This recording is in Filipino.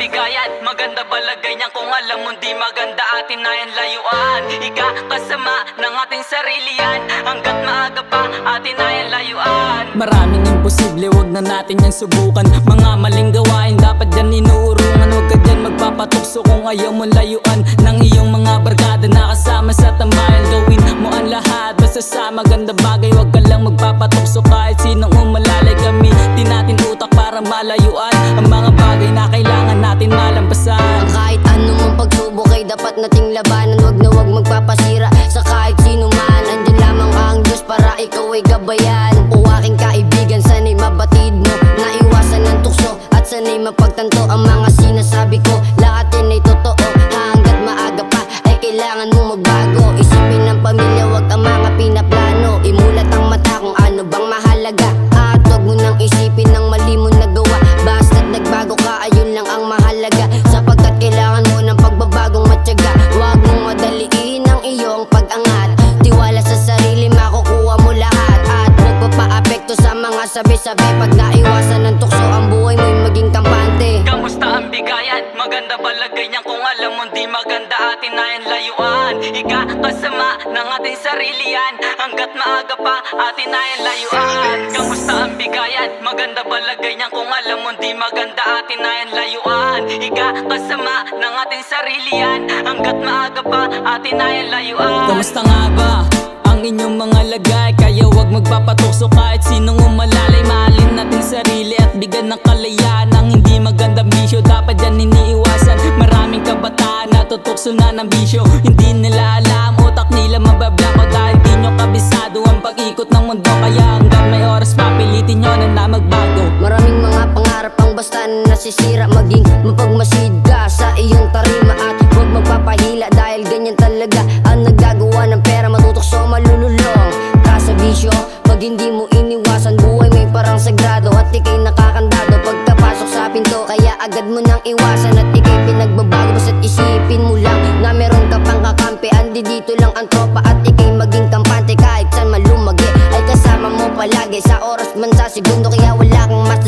bigayan, maganda balagay niyan. Kung alam mo di maganda, atin na yan layuan. Ika kasama ng ating sarili yan, hanggat maaga pa atin na yan layuan. Maraming imposible, wag na natin yan subukan. Mga maling gawain, dapat yan inuurungan. Huwag ka dyan magpapatukso kung ayaw mo layuan ng iyong mga barkada na kasama sa tambayan. Gawin mo ang lahat, basta sa maganda bagay. Huwag ka lang magpapatukso kahit sinong umalalay. Gamitin natin utak para malayuan ang mga bagay na kailangan natin malampasan. Kahit anong pagsubok ay dapat nating labanan. Wag na wag magpapasira sa kahit sino man. Andyan lamang ang Diyos para ikaw ay gabayan. O aking kaibigan, sana'y mabatid mo na iwasan ng tukso at sana'y mapagtanto ang mga sinasabi ko. Lahat yan ay totoo, hanggat maaga pa ay kailangan mo magbago. Isipin ng pamilya, wag ang mga pinaplano. Imulat ang mata kung ano bang mahalaga, at wag mo nang isipin ng mali mo nagawa. Basta't nagbago ka, ayun lang ang mahalaga, sapagkat kailangan mo ng pagbabagong matyaga. Wag mong madaliin ang iyong pag-angat. Tiwala sa sarili, makukuha mo lahat, at magpapaapekto sa mga sabi-sabi. Pag naiwasan ng tukso, ang buhay mo'y maging kampante. Kamusta ang bigayan? Maganda balagay niyan. Kung alam mo di maganda, atin na yan layuan. Ika kasama ng ating sarili yan, hanggat maaga pa atin na yan layuan. Kamusta ang bigayan? Maganda balagay niyan. Kung alam mo di maganda, atin na yan layuan. Ika kasama ng ating sarili yan, hanggat maaga pa atin na yan layuan. Kamusta nga ba ang inyong mga lagay? Kaya wag magpapatukso kahit sinong umalalay. Mahalin natin sarili at bigyan ng kalayaan ang hindi magandang bisyo, dapat yan iniiwasan. Maraming kabataan na tutukso na ng bisyo, hindi nila alam, utak nila mabablako dahil di nyo kabisado ang pag-ikot ng mundo. Kaya hanggang may oras, papilitin nyo na magbago. Maraming mga pangarap ang basta na nasisira. Maging mapagmasid ka sa iyong tarima, at huwag magpapahila dahil ganyan talaga ang naggagawa ng pera. Matutokso, malululong ka sa bisyo pag hindi mo iniwasan. Buhay may parang sagrado at ikay nakakandado pagkapasok sa pinto, kaya agad mo nang iwasan at ikay pinagbabago. Basta't isipin mo lang na meron ka pang kakampi. Andi dito lang ang tropa at ikay maging kampante. Kahit saan malumagi ay kasama mo palagi, sa oras man sa segundo, kaya wala kang mas